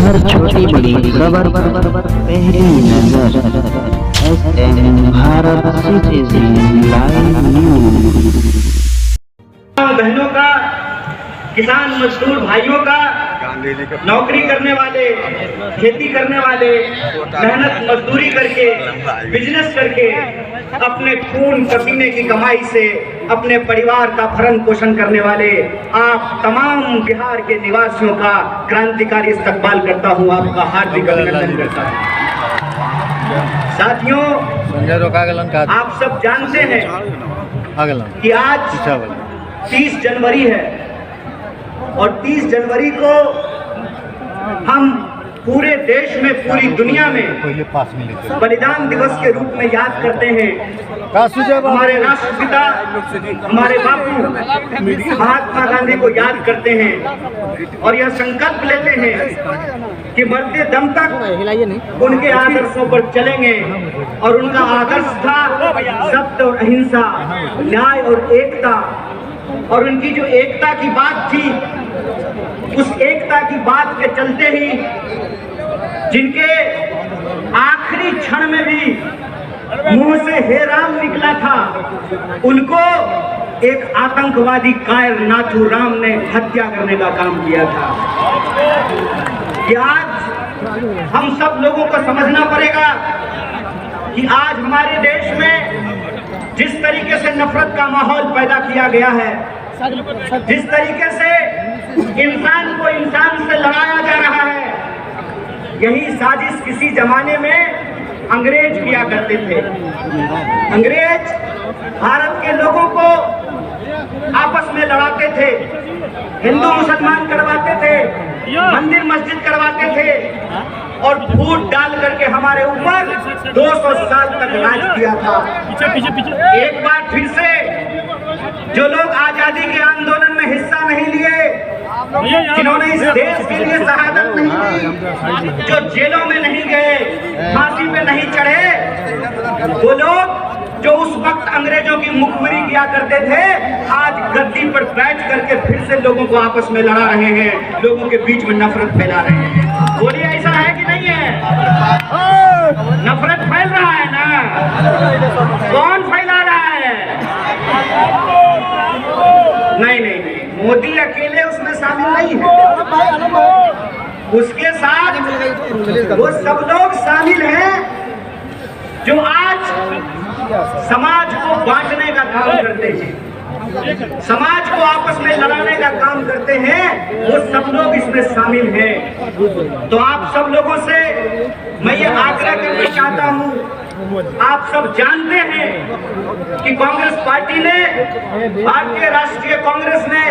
हर छोटी बड़ी खबर पहली नजर SN Bharat citizen live news. बहनों का, किसान मजदूर भाइयों का, नौकरी करने वाले, खेती करने वाले, मेहनत मजदूरी करके, बिजनेस करके, अपने खून पसीने की कमाई से अपने परिवार का भरण पोषण करने वाले आप तमाम बिहार के निवासियों का क्रांतिकारी इस्तकबाल करता हूं, आपका हार्दिक अभिनंदन करता हूं। साथियों, आप सब जानते हैं कि आज 30 जनवरी है और 30 जनवरी को हम पूरे देश में, पूरी दुनिया में बलिदान दिवस के रूप में याद करते हैं। हमारे राष्ट्रपिता, हमारे बापू महात्मा गांधी को याद करते हैं और यह संकल्प लेते हैं कि मरते दम तक उनके आदर्शों पर चलेंगे। और उनका आदर्श था सत्य और अहिंसा, न्याय और एकता। और उनकी जो एकता की बात थी, उस एकता की बात के चलते ही जिनके आखिरी क्षण में भी मुंह से हे राम निकला था, उनको एक आतंकवादी कायर नाथूराम ने हत्या करने का काम किया था। कि आज हम सब लोगों को समझना पड़ेगा कि आज हमारे देश में जिस तरीके से नफरत का माहौल पैदा किया गया है, जिस तरीके से इंसान को इंसान से लड़ाया जा रहा है, यही साजिश किसी जमाने में अंग्रेज किया करते थे। अंग्रेज भारत के लोगों को आपस में लड़ाते थे, हिंदू मुसलमान करवाते थे, मंदिर मस्जिद करवाते थे और फूट डाल करके हमारे ऊपर 200 साल तक राज किया था। एक बार फिर से जो लोग आजादी के आंदोलन में हिस्सा नहीं लिए, जिन्होंने इस देश के लिए शहादत नहीं दी, जो जेलों में नहीं गए, फांसी पे नहीं चढ़े, वो लोग जो उस वक्त अंग्रेजों की मुखबिरी किया करते थे, आज गद्दी पर बैठ करके फिर से लोगों को आपस में लड़ा रहे हैं, लोगों के बीच में नफरत फैला रहे हैं। बोलिए, ऐसा है कि नहीं है? नफरत फैल रहा है ना? कौन फैला रहा है? नहीं, मोदी अकेले उसमें शामिल नहीं है, उसके साथ वो सब लोग शामिल हैं जो आज समाज को बांटने का काम करते हैं, समाज को आपस में लड़ाने का काम करते हैं, वो सब लोग इसमें शामिल हैं। तो आप सब लोगों से मैं ये आग्रह करना चाहता हूँ, आप सब जानते हैं कि कांग्रेस पार्टी ने, भारतीय राष्ट्रीय कांग्रेस ने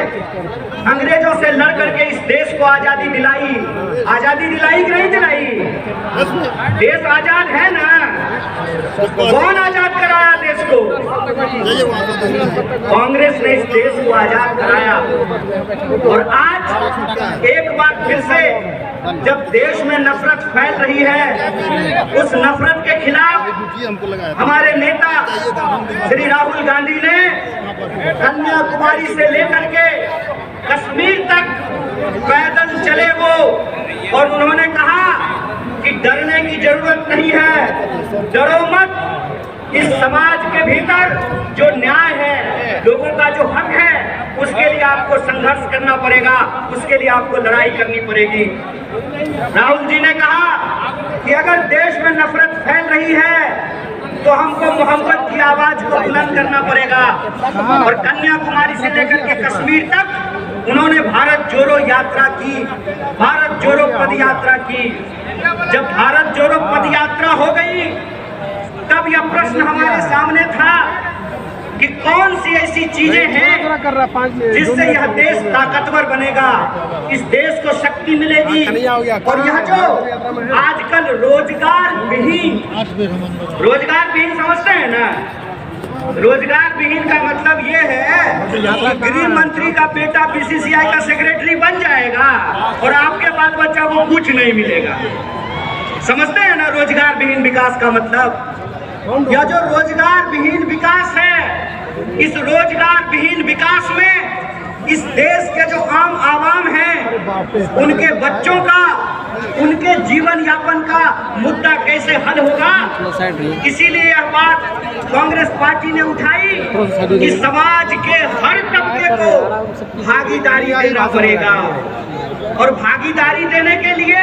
अंग्रेजों से लड़ करके इस देश को आजादी दिलाई। आजादी दिलाई कि नहीं दिलाई? देश आजाद है ना? कौन आजाद कराया देश को? कांग्रेस ने इस देश को आजाद कराया। और आज एक बार फिर से जब देश में नफरत फैल रही है, उस नफरत के खिलाफ हमारे नेता श्री राहुल गांधी ने कन्याकुमारी से लेकर के कश्मीर तक पैदल चले वो, और उन्होंने कहा कि डरने की जरूरत नहीं है, डरो मत। इस समाज के भीतर जो न्याय है, लोगों का जो हक है, उसके लिए आपको संघर्ष करना पड़ेगा, उसके लिए आपको लड़ाई करनी पड़ेगी। राहुल जी ने कहा कि अगर देश में नफरत फैल रही है तो हमको मोहब्बत की आवाज को बुलंद करना पड़ेगा। और कन्याकुमारी से लेकर के कश्मीर तक उन्होंने भारत जोड़ो यात्रा की, भारत जोड़ो पद यात्रा की। जब भारत जोड़ो पद यात्रा हो गई, तब यह प्रश्न हमारे सामने था कि कौन सी ऐसी चीजें हैं जिससे यह देश ताकतवर बनेगा, इस देश को शक्ति मिलेगी। और यह जो आजकल रोजगार विहीन समझते हैं ना, रोजगार विहीन का मतलब ये है कि गृह मंत्री का बेटा बीसीसीआई का सेक्रेटरी बन जाएगा और आपके बाल बच्चा को कुछ नहीं मिलेगा। समझते हैं ना रोजगार विहीन विकास का मतलब? यह जो रोजगार विहीन विकास है, इस रोजगार विहीन विकास में इस देश के जो आम आवाम हैं, उनके बच्चों का उनके जीवन यापन का मुद्दा कैसे हल होगा। इसीलिए यह बात कांग्रेस पार्टी ने उठाई कि समाज के हर तबके को भागीदारी देना पड़ेगा, और भागीदारी देने के लिए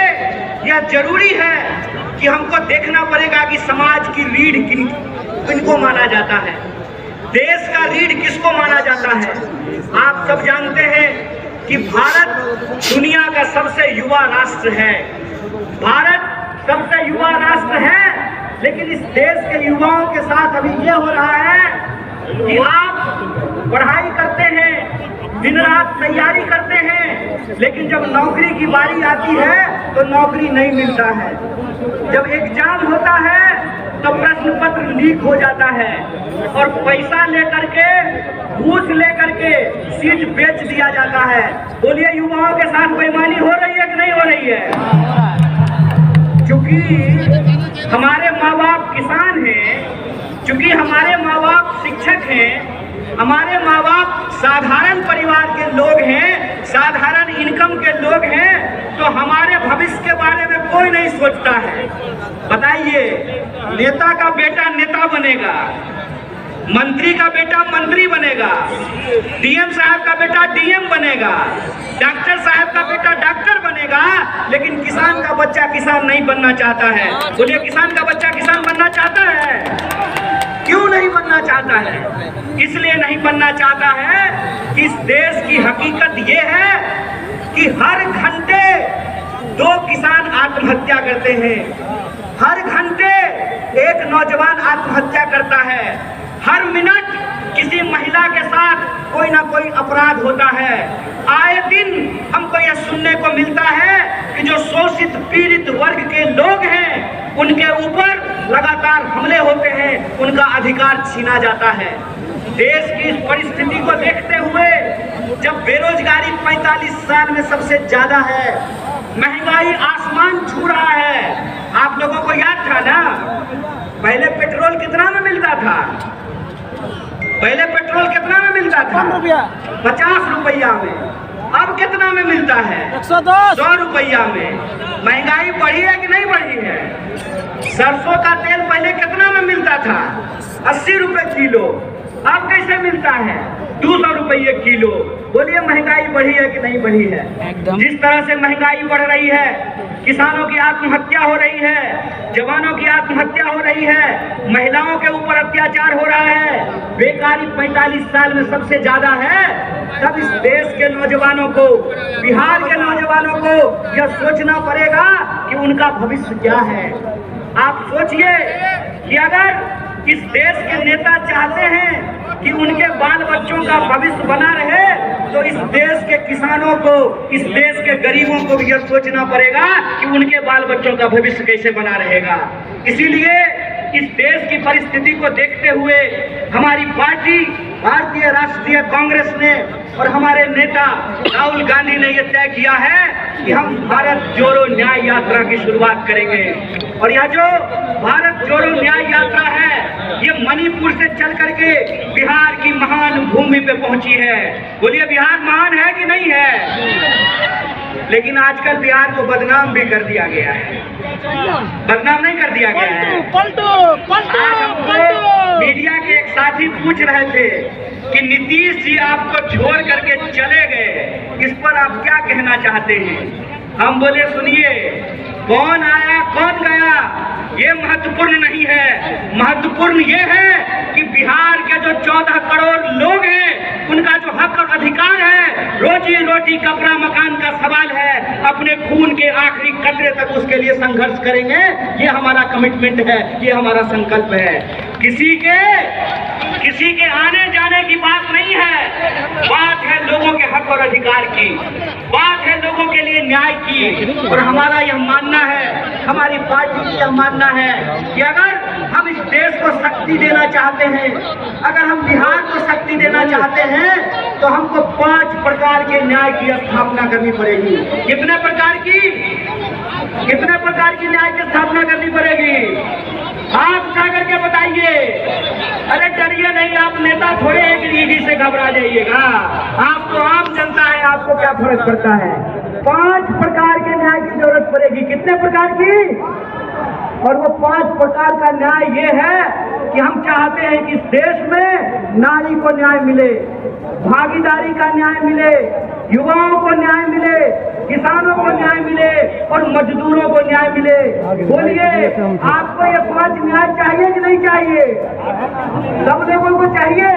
यह जरूरी है कि हमको देखना पड़ेगा कि समाज की रीढ़ किनको माना जाता है, देश का रीढ़ किसको माना जाता है। आप सब जानते हैं कि भारत दुनिया का सबसे युवा राष्ट्र है, भारत सबसे युवा राष्ट्र है, लेकिन इस देश के युवाओं के साथ अभी ये हो रहा है कि आप पढ़ाई करते हैं, दिन रात तैयारी करते हैं, लेकिन जब नौकरी की बारी आती है तो नौकरी नहीं मिलता है। जब एग्जाम होता है तो प्रश्न पत्र लीक हो जाता है और पैसा लेकर के, घूस लेकर के सीट बेच दिया जाता है। बोलिए, युवाओं के साथ बेईमानी हो रही है कि नहीं हो रही है? चूंकि हमारे माँ बाप किसान हैं, चूंकि हमारे माँ बाप शिक्षक हैं, हमारे माँ बाप साधारण परिवार के लोग हैं, साधारण इनकम के लोग हैं, तो हमारे भविष्य के बारे में कोई नहीं सोचता है। बताइए, नेता का बेटा नेता बनेगा, मंत्री का बेटा मंत्री बनेगा, डीएम साहब का बेटा डीएम बनेगा, डॉक्टर साहब का बेटा डॉक्टर बनेगा, लेकिन किसान का बच्चा किसान नहीं बनना चाहता है। बोलिए, किसान का बच्चा किसान बनना चाहता है? क्यों नहीं बनना चाहता है? इसलिए नहीं बनना चाहता है कि इस देश की हकीकत ये है कि हर घंटे 2 किसान आत्महत्या करते हैं, हर घंटे एक नौजवान आत्महत्या करता है, हर मिनट किसी महिला के साथ कोई ना कोई अपराध होता है। आए दिन हमको यह सुनने को मिलता है कि जो शोषित पीड़ित वर्ग के लोग हैं उनके ऊपर लगातार हमले होते हैं, उनका अधिकार छीना जाता है। देश की इस परिस्थिति को देखते हुए, जब बेरोजगारी 45 साल में सबसे ज्यादा है, महंगाई आसमान छू रहा है। आप लोगों को याद था ना, पहले पेट्रोल कितना में मिलता था? पहले पेट्रोल कितना में मिलता था? 50 रुपया में। अब कितना में मिलता है? 100 रुपया में। महंगाई बढ़ी है कि नहीं बढ़ी है? सरसों का तेल पहले कितना में मिलता था? 80 रुपए किलो। अब कैसे मिलता है? 200 रुपये किलो। बोलिए, महंगाई बढ़ी है कि नहीं बढ़ी है? जिस तरह से महंगाई बढ़ रही है, किसानों की आत्महत्या हो रही है, जवानों की आत्महत्या हो रही है, महिलाओं के ऊपर अत्याचार हो रहा है, बेकारी 45 साल में सबसे ज्यादा है। तब इस देश के नौजवानों को, बिहार के नौजवानों को यह सोचना पड़ेगा कि उनका भविष्य क्या है। आप सोचिए कि अगर इस देश के नेता चाहते हैं कि उनके बाल बच्चों का भविष्य बना रहे, तो इस देश के किसानों को, इस देश के गरीबों को भी यह सोचना पड़ेगा कि उनके बाल बच्चों का भविष्य कैसे बना रहेगा। इसीलिए इस देश की परिस्थिति को देखते हुए हमारी पार्टी भारतीय राष्ट्रीय कांग्रेस ने और हमारे नेता राहुल गांधी ने यह तय किया है कि हम भारत जोड़ो न्याय यात्रा की शुरुआत करेंगे। और यह जो भारत जोड़ो न्याय यात्रा है, ये मणिपुर से चल करके बिहार की महान भूमि पे पहुंची है। बोलिए, बिहार महान है कि नहीं है? लेकिन आजकल बिहार को बदनाम भी कर दिया गया है। बदनाम नहीं कर दिया गया है? मीडिया के एक साथी पूछ रहे थे कि नीतीश जी आपको छोड़ करके चले गए, इस पर आप क्या कहना चाहते हैं? हम बोले, सुनिए, कौन आया कौन गया ये महत्वपूर्ण नहीं है। महत्वपूर्ण ये है कि बिहार के जो 14 करोड़ लोग हैं, उनका जो हक और अधिकार है, रोजी रोटी कपड़ा मकान का सवाल है, अपने खून के आखिरी कतरे तक उसके लिए संघर्ष करेंगे। ये हमारा कमिटमेंट है, ये हमारा संकल्प है। किसी के आने जाने की बात नहीं है, बात है लोगों के हक और अधिकार की, बात है लोगों के लिए न्याय की। और हमारा यह मानना है, हमारी पार्टी की यह मानना है कि अगर हम इस देश को शक्ति देना चाहते हैं, अगर हम बिहार को शक्ति देना चाहते हैं, तो हमको 5 प्रकार के न्याय की स्थापना करनी पड़ेगी। कितने प्रकार की न्याय की स्थापना करनी पड़ेगी? हाथ उठा करके बताइए। अरे डरिए नहीं, आप नेता थोड़े एक ईडी से घबरा जाइएगा। आप तो आम जनता है, आपको क्या फर्क पड़ता है? 5 प्रकार के न्याय की जरूरत पड़ेगी। मिलेगी। कितने प्रकार की? और वो 5 प्रकार का न्याय ये है कि हम चाहते हैं कि इस देश में नारी को न्याय मिले, भागीदारी का न्याय मिले, युवाओं को न्याय मिले, किसानों को न्याय मिले और मजदूरों को न्याय मिले। बोलिए, आपको ये 5 न्याय चाहिए कि नहीं चाहिए? सब लोगों को चाहिए।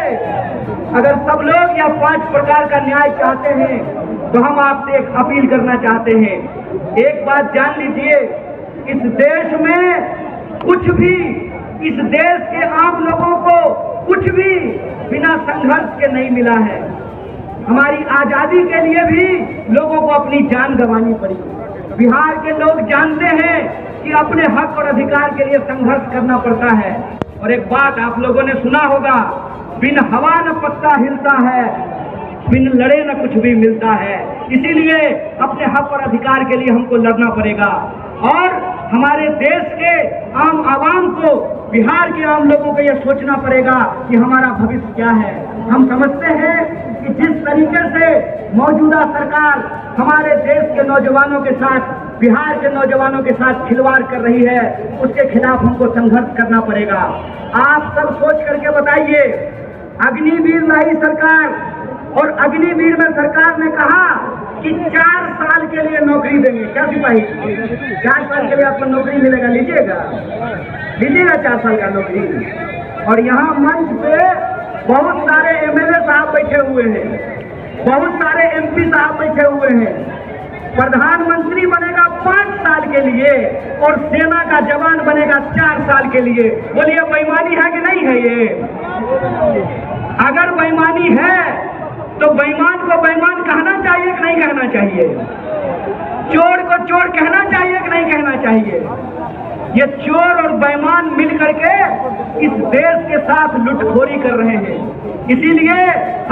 अगर सब लोग यह 5 प्रकार का न्याय चाहते हैं तो हम आपसे एक अपील करना चाहते हैं। एक बात जान लीजिए, इस देश में कुछ भी, इस देश के आम लोगों को कुछ भी बिना संघर्ष के नहीं मिला है। हमारी आजादी के लिए भी लोगों को अपनी जान गंवानी पड़ी। बिहार के लोग जानते हैं कि अपने हक और अधिकार के लिए संघर्ष करना पड़ता है। और एक बात आप लोगों ने सुना होगा, बिन हवा न पत्ता हिलता है, बिन लड़े न कुछ भी मिलता है। इसीलिए अपने हक और अधिकार के लिए हमको लड़ना पड़ेगा और हमारे देश के आम आवाम को, बिहार के आम लोगों को यह सोचना पड़ेगा कि हमारा भविष्य क्या है। हम समझते हैं कि जिस तरीके से मौजूदा सरकार हमारे देश के नौजवानों के साथ, बिहार के नौजवानों के साथ खिलवाड़ कर रही है, उसके खिलाफ हमको संघर्ष करना पड़ेगा। आप सब सोच करके बताइए, अग्निवीर लाई सरकार और अग्निवीर में सरकार ने कहा कि 4 साल के लिए नौकरी देंगे। क्या सिपाही? 4 साल के लिए आपको नौकरी मिलेगा, लीजिएगा 4 साल का नौकरी। और यहाँ मंच पे बहुत सारे एमएलए साहब बैठे हुए हैं, बहुत सारे एमपी साहब बैठे हुए हैं। प्रधानमंत्री बनेगा 5 साल के लिए और सेना का जवान बनेगा 4 साल के लिए। बोलिए, बेईमानी है कि नहीं है ये? अगर बेईमानी है तो बेईमान को बेईमान कहना चाहिए कि नहीं कहना चाहिए? चोर को चोर कहना चाहिए कि नहीं कहना चाहिए? ये चोर और बेईमान मिलकर के इस देश के साथ लुटखोरी कर रहे हैं। इसीलिए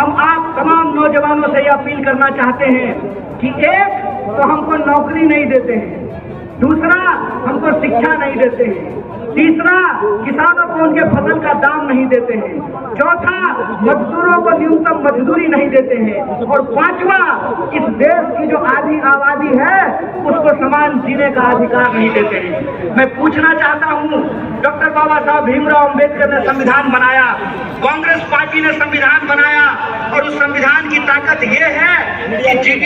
हम आप तमाम नौजवानों से यह अपील करना चाहते हैं कि एक तो हमको नौकरी नहीं देते हैं, दूसरा हमको शिक्षा नहीं देते हैं, तीसरा किसानों को उनके फसल का दाम नहीं देते हैं, चौथा मजदूरों को न्यूनतम मजदूरी नहीं देते हैं और पांचवा इस देश की जो आधी आबादी है उसको समान जीने का अधिकार नहीं देते हैं। मैं पूछना चाहता हूँ, डॉक्टर बाबा साहब भीमराव अम्बेडकर ने संविधान बनाया, कांग्रेस पार्टी ने संविधान बनाया और उस संविधान की ताकत ये है कि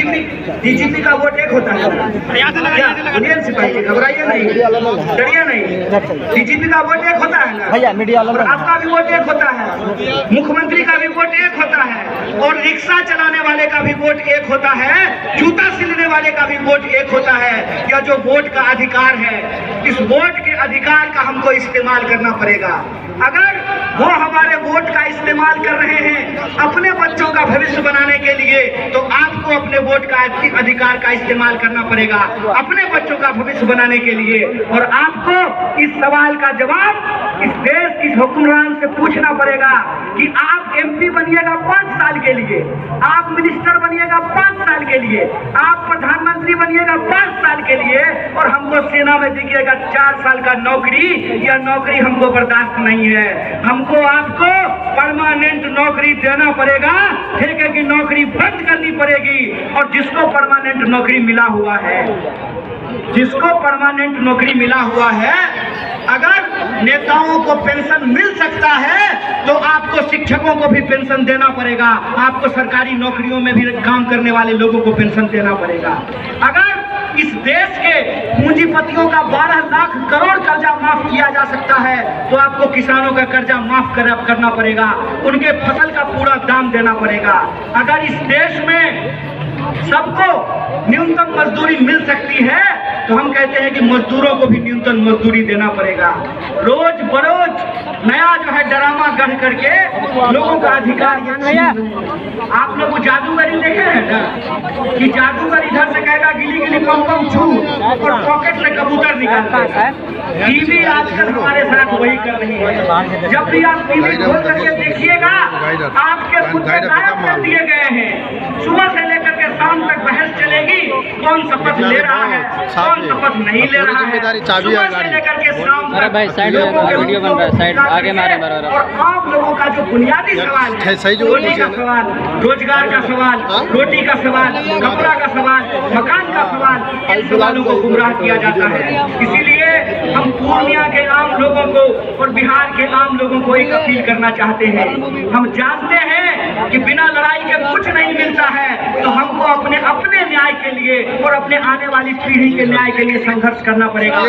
डीजीपी का वोट एक होता है। सिपाही घबराइए नहीं, डरिए नहीं, डीजीपी का वोट एक होता है ना भैया, मीडिया और आपका भी वोट एक होता है, मुख्यमंत्री का भी वोट एक होता है और रिक्शा चलाने वाले का भी वोट एक होता है, जूता सिलने वाले का भी वोट एक होता है। यह जो वोट का अधिकार है, इस वोट के अधिकार का हमको इस्तेमाल करना पड़ेगा। अगर वो हमारे वोट का इस्तेमाल कर रहे हैं अपने बच्चों का भविष्य बनाने के लिए, तो आपको अपने वोट का अधिकार का इस्तेमाल करना पड़ेगा अपने बच्चों का भविष्य बनाने के लिए। और आपको इस सवाल का जवाब इस देश के हुक्मरान से पूछना पड़ेगा कि आप एमपी बनिएगा 5 साल के लिए, आप मिनिस्टर बनिएगा 5 साल के लिए, आप प्रधानमंत्री बनिएगा 5 साल के लिए और हमको सेना में दीजिएगा 4 साल का नौकरी। यह नौकरी हमको बर्दाश्त नहीं है। हमको आपको परमानेंट नौकरी देना पड़ेगा, ठेके की नौकरी बंद करनी पड़ेगी। और जिसको परमानेंट नौकरी मिला हुआ है, जिसको परमानेंट नौकरी मिला हुआ है, अगर नेताओं को पेंशन मिल सकता है तो आपको शिक्षकों को भी पेंशन देना पड़ेगा, आपको सरकारी नौकरियों में भी काम करने वाले लोगों को पेंशन देना पड़ेगा। अगर इस देश के पूंजीपतियों का 12 लाख करोड़ कर्जा माफ किया जा सकता है तो आपको किसानों का कर्जा माफ करना पड़ेगा, उनके फसल का पूरा दाम देना पड़ेगा। अगर इस देश में सबको न्यूनतम मजदूरी मिल सकती है तो हम कहते हैं कि मजदूरों को भी न्यूनतम मजदूरी देना पड़ेगा। रोज बरोज नया जो है ड्रामा गढ़ करके लोगों का अधिकार, आप लोग जादूगरी देखे हैं ना कि जादूगर इधर से कहेगा गिली गिली पम पम छू और पॉकेट से कबूतर निकालता है। टीवी आजकल हमारे साथ वही कर रही है। जब भी आप टीवी खोल करके देखिएगा, आपके कुत्ते गायब कर दिए गए हैं। सुबह से लेकर के शाम तक बहस चलेगी, कौन शपथ ले रहा है, कौन शपथ नहीं ले रहा है। सुबह से लेकर के शाम तक भाई साइड वीडियो बन रहा है, साइड आगे मारे और आप लोगों का जो बुनियादी सवाल है, रोटी का सवाल, रोजगार का सवाल, रोटी का सवाल, कपड़ा का सवाल, मकान का सवाल, इन सवालों को गुमराह किया जाता है। इसीलिए हम पूर्णिया के आम लोगों को और बिहार के आम लोगों को एक अपील करना चाहते हैं। हम जानते हैं कि बिना लड़ाई के कुछ नहीं मिलता है, तो हमको अपने अपने न्याय के लिए और अपने आने वाली पीढ़ी के न्याय के लिए संघर्ष करना पड़ेगा।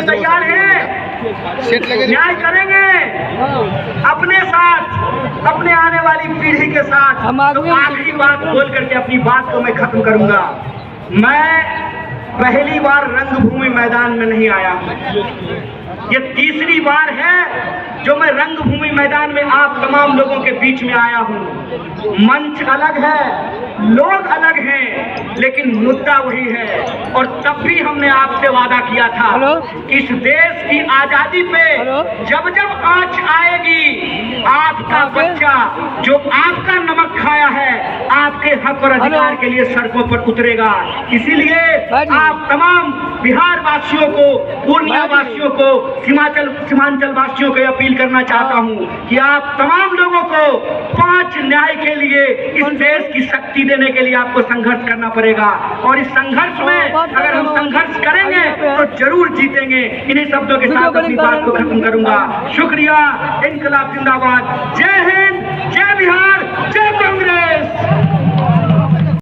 तैयार है, न्याय करेंगे अपने साथ, अपने आने वाली पीढ़ी के साथ। तो आखिरी बात बोल करके अपनी बात को मैं खत्म करूंगा। मैं पहली बार रंगभूमि मैदान में नहीं आया हूं, ये तीसरी बार है जो मैं रंगभूमि मैदान में आप तमाम लोगों के बीच में आया हूं। मंच अलग है, लोग अलग हैं, लेकिन मुद्दा वही है। और तब भी हमने आपसे वादा किया था कि इस देश की आजादी पे जब जब आंच आएगी, आपका बच्चा जो आपका नमक खाया है, आपके हक और अधिकार के लिए सड़कों पर उतरेगा। इसीलिए आप तमाम बिहार वासियों को, पूर्णिया वासियों को, सीमांचल वासियों को अपील करना चाहता हूं कि आप तमाम लोगों को 5 न्याय के लिए इस देश की शक्ति देने के लिए आपको संघर्ष करना पड़ेगा। और इस संघर्ष में अगर हम संघर्ष करेंगे तो जरूर जीतेंगे। इन्हीं शब्दों के साथ अपनी बात को खत्म करूंगा। शुक्रिया। इंकलाब जिंदाबाद। जय हिंद, जय बिहार, जय कांग्रेस।